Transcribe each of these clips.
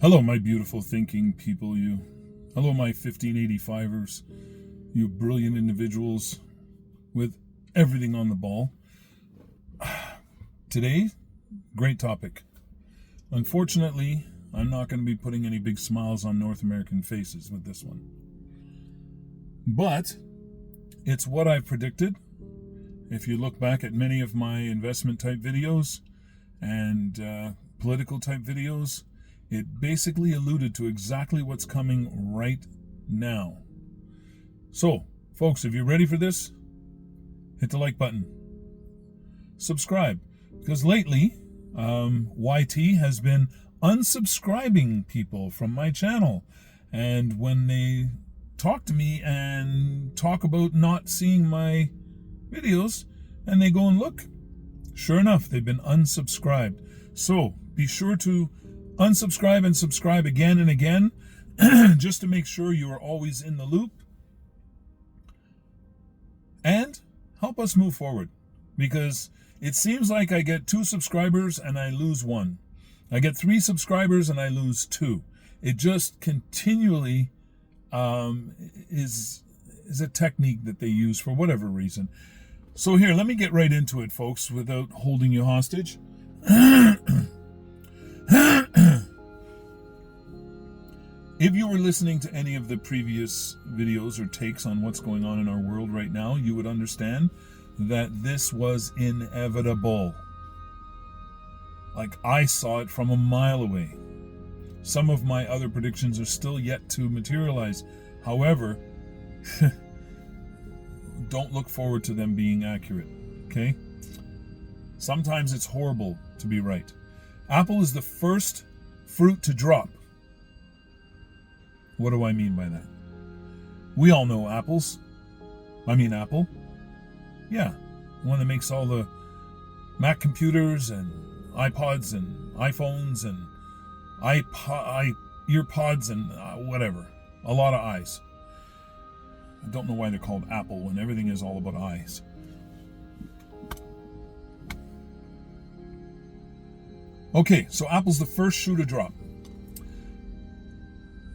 Hello, my beautiful thinking people, you. Hello, my 1585ers, you brilliant individuals with everything on the ball. Today, great topic. Unfortunately, I'm not going to be putting any big smiles on North American faces with this one. But it's what I've predicted. If you look back at many of my investment type videos and political type videos, it basically alluded to exactly what's coming right now. So, folks, if you're ready for this, hit the like button. Subscribe, because lately, YT has been unsubscribing people from my channel. And when they talk to me and talk about not seeing my videos, and they go and look, sure enough, they've been unsubscribed. So, be sure to unsubscribe and subscribe again and again, just to make sure you are always in the loop. And help us move forward, because it seems like I get 2 subscribers and I lose 1. I get 3 subscribers and I lose 2. It just continually is a technique that they use for whatever reason. So here, let me get right into it, folks, without holding you hostage. If you were listening to any of the previous videos or takes on what's going on in our world right now, you would understand that this was inevitable. Like, I saw it from a mile away. Some of my other predictions are still yet to materialize. However, don't look forward to them being accurate, okay? Sometimes it's horrible to be right. Apple is the first fruit to drop. What do I mean by that? We all know Apple. Yeah, the one that makes all the Mac computers and iPods and iPhones and earpods and whatever. A lot of eyes. I don't know why they're called Apple when everything is all about eyes. Okay, so Apple's the first shoe to drop.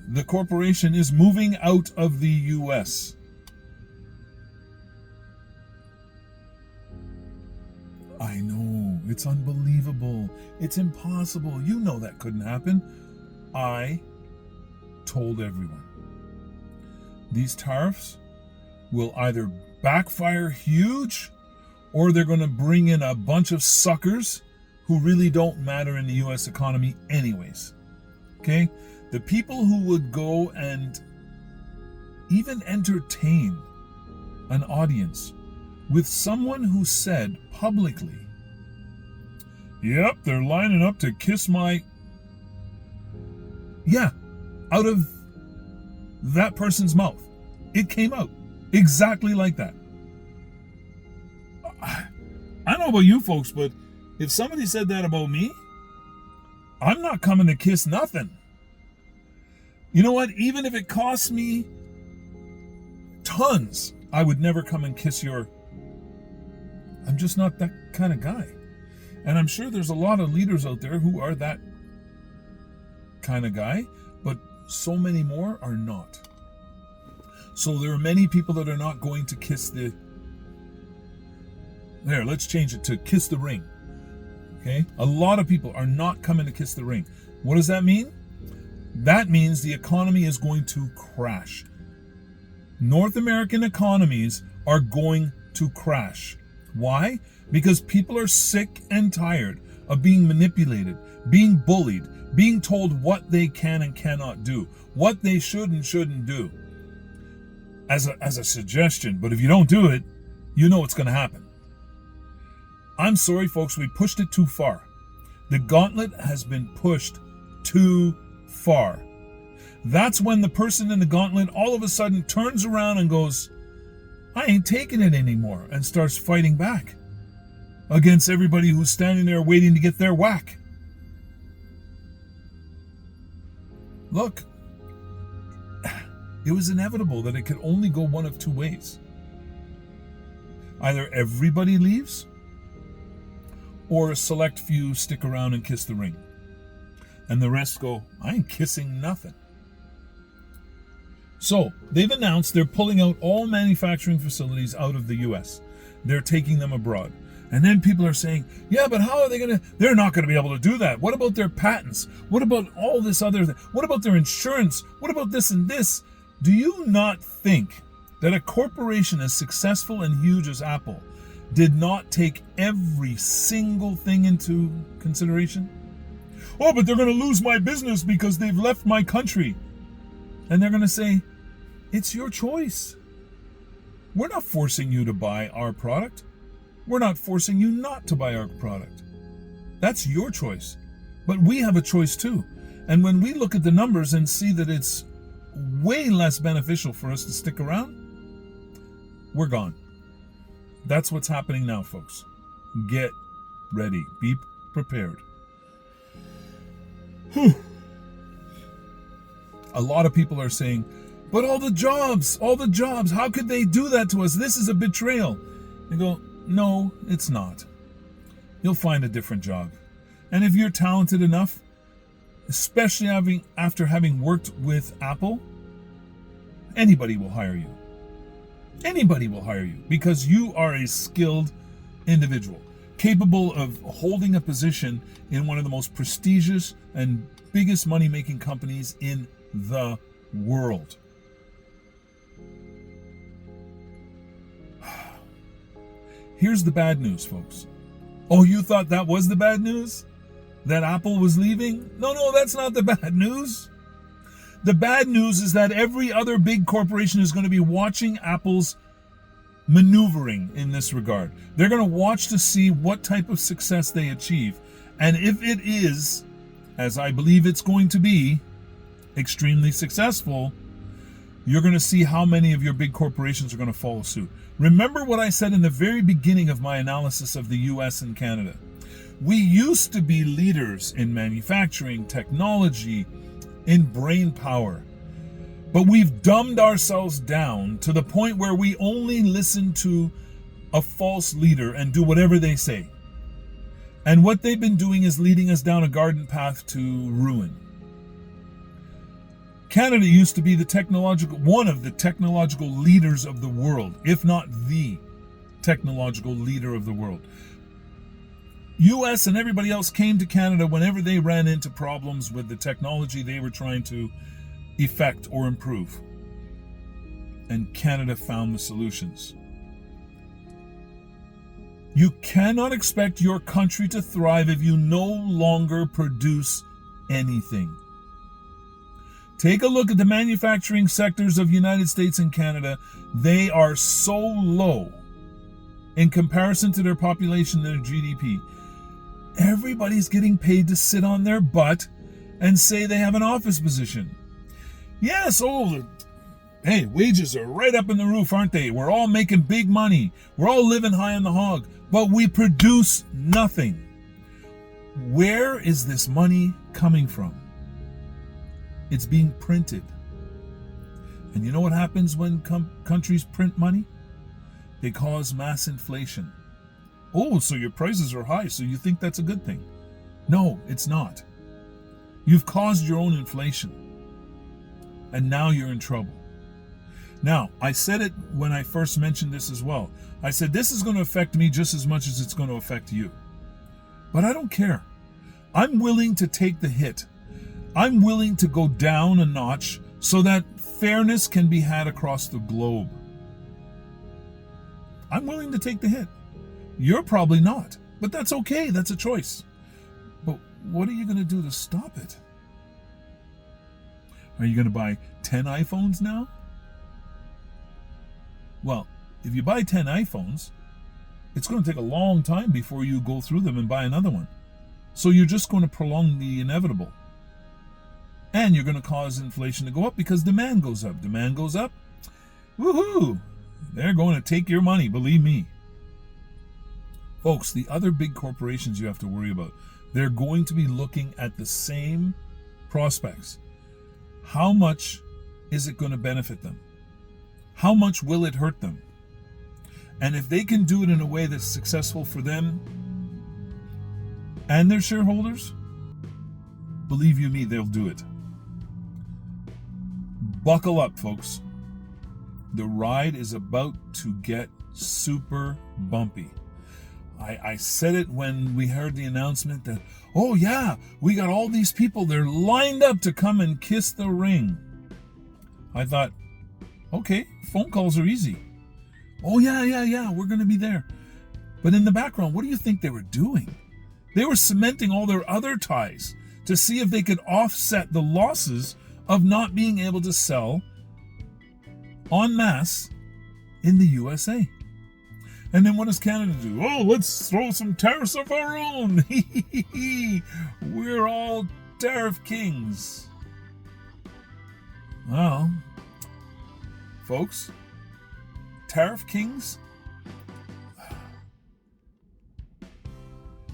The corporation is moving out of the US. I know, it's unbelievable. It's impossible. You know that couldn't happen. I told everyone. These tariffs will either backfire huge, or they're going to bring in a bunch of suckers who really don't matter in the US economy anyways. Okay? The people who would go and even entertain an audience with someone who said publicly, yep, they're lining up to kiss my... Yeah, out of that person's mouth. It came out exactly like that. I don't know about you folks, but if somebody said that about me, I'm not coming to kiss nothing. You know what? Even if it costs me tons, I would never come and kiss your... I'm just not that kind of guy. And I'm sure there's a lot of leaders out there who are that kind of guy, but so many more are not. So there are many people that are not going to kiss the... There, let's change it to kiss the ring. Okay? A lot of people are not coming to kiss the ring. What does that mean? That means the economy is going to crash. North American economies are going to crash. Why? Because people are sick and tired of being manipulated, being bullied, being told what they can and cannot do, what they should and shouldn't do. As a suggestion, but if you don't do it, you know what's going to happen. I'm sorry, folks, we pushed it too far. The gauntlet has been pushed too far. That's when the person in the gauntlet all of a sudden turns around and goes, I ain't taking it anymore, and starts fighting back against everybody who's standing there waiting to get their whack. Look, it was inevitable that it could only go one of 2 ways. Either everybody leaves, or a select few stick around and kiss the ring. And the rest go, I ain't kissing nothing. So they've announced they're pulling out all manufacturing facilities out of the US. They're taking them abroad. And then people are saying, yeah, but how are they going to, they're not going to be able to do that. What about their patents? What about all this other thing? What about their insurance? What about this and this? Do you not think that a corporation as successful and huge as Apple did not take every single thing into consideration? Oh, but they're going to lose my business because they've left my country. And they're going to say, it's your choice. We're not forcing you to buy our product. We're not forcing you not to buy our product. That's your choice. But we have a choice too. And when we look at the numbers and see that it's way less beneficial for us to stick around, we're gone. That's what's happening now, folks. Get ready. Be prepared. Whew. A lot of people are saying, but all the jobs, how could they do that to us? This is a betrayal. You go, no, it's not. You'll find a different job. And if you're talented enough, especially after having worked with Apple, anybody will hire you. Anybody will hire you because you are a skilled individual, capable of holding a position in one of the most prestigious and biggest money-making companies in the world. Here's the bad news, folks. Oh, you thought that was the bad news? That Apple was leaving? No, that's not the bad news. The bad news is that every other big corporation is going to be watching Apple's maneuvering in this regard. They're going to watch to see what type of success they achieve. And if it is, as I believe it's going to be, extremely successful, you're going to see how many of your big corporations are going to follow suit. Remember what I said in the very beginning of my analysis of the US and Canada. We used to be leaders in manufacturing, technology, in brain power. But we've dumbed ourselves down to the point where we only listen to a false leader and do whatever they say. And what they've been doing is leading us down a garden path to ruin. Canada used to be one of the technological leaders of the world, if not the technological leader of the world. US and everybody else came to Canada whenever they ran into problems with the technology they were trying to effect or improve. And Canada found the solutions. You cannot expect your country to thrive if you no longer produce anything. Take a look at the manufacturing sectors of the United States and Canada. They are so low in comparison to their population and their GDP. Everybody's getting paid to sit on their butt and say they have an office position. Yes, hey, wages are right up in the roof, aren't they? We're all making big money. We're all living high on the hog, but we produce nothing. Where is this money coming from? It's being printed. And you know what happens when countries print money? They cause mass inflation. Oh, so your prices are high, so you think that's a good thing. No, it's not. You've caused your own inflation. And now you're in trouble. Now, I said it when I first mentioned this as well. I said this is going to affect me just as much as it's going to affect you. But I don't care. I'm willing to take the hit. I'm willing to go down a notch so that fairness can be had across the globe. I'm willing to take the hit. You're probably not, but that's okay. That's a choice. But what are you going to do to stop it? Are you going to buy 10 iPhones now? Well, if you buy 10 iPhones, it's going to take a long time before you go through them and buy another one. So you're just going to prolong the inevitable. And you're going to cause inflation to go up because demand goes up. Demand goes up. Woohoo! They're going to take your money, believe me. Folks, the other big corporations you have to worry about, they're going to be looking at the same prospects. How much is it going to benefit them? How much will it hurt them? And if they can do it in a way that's successful for them and their shareholders, believe you me, they'll do it. Buckle up, folks. The ride is about to get super bumpy. I said it when we heard the announcement that, oh yeah, we got all these people, they're lined up to come and kiss the ring. I thought, okay, phone calls are easy. Oh yeah, we're going to be there. But in the background, what do you think they were doing? They were cementing all their other ties to see if they could offset the losses of not being able to sell en masse in the USA. And then what does Canada do? Oh, let's throw some tariffs of our own. We're all tariff kings. Well, folks, tariff kings?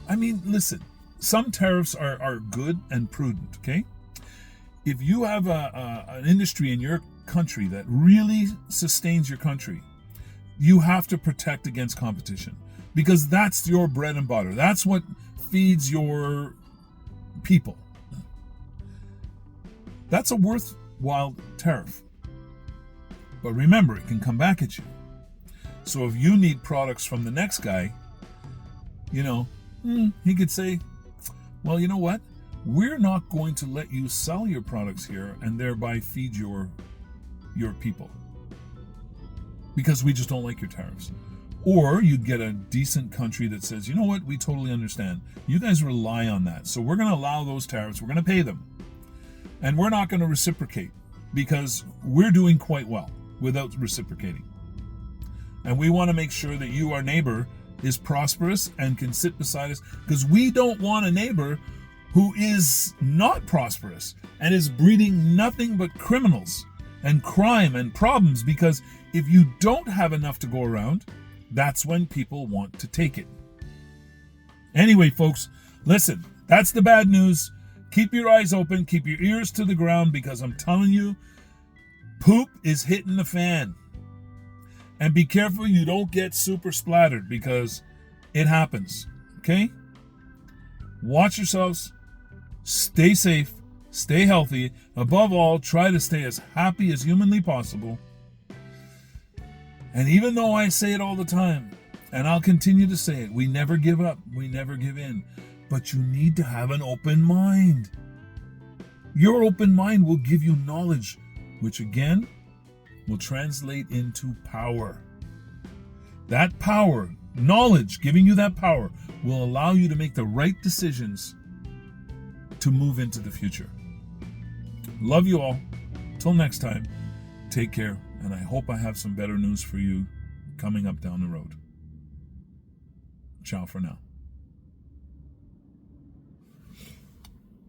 I mean, listen, some tariffs are good and prudent, okay? If you have an industry in your country that really sustains your country, you have to protect against competition because that's your bread and butter. That's what feeds your people. That's a worthwhile tariff. But remember, it can come back at you. So if you need products from the next guy, he could say, well, you know what? We're not going to let you sell your products here and thereby feed your people because we just don't like your tariffs. Or you'd get a decent country that says, you know what? We totally understand. You guys rely on that. So we're going to allow those tariffs. We're going to pay them. And we're not going to reciprocate because we're doing quite well without reciprocating. And we want to make sure that you, our neighbor, is prosperous and can sit beside us because we don't want a neighbor who is not prosperous and is breeding nothing but criminals and crime and problems, because if you don't have enough to go around, that's when people want to take it. Anyway, folks, listen, that's the bad news. Keep your eyes open, keep your ears to the ground, because I'm telling you, poop is hitting the fan. And be careful you don't get super splattered, because it happens, okay? Watch yourselves. Stay safe. Stay healthy. Above all, try to stay as happy as humanly possible. And even though I say it all the time, and I'll continue to say it, we never give up. We never give in. But you need to have an open mind. Your open mind will give you knowledge, which again will translate into power. That power, knowledge, giving you that power, will allow you to make the right decisions to move into the future. Love you all. Till next time, take care, and I hope I have some better news for you coming up down the road. Ciao for now.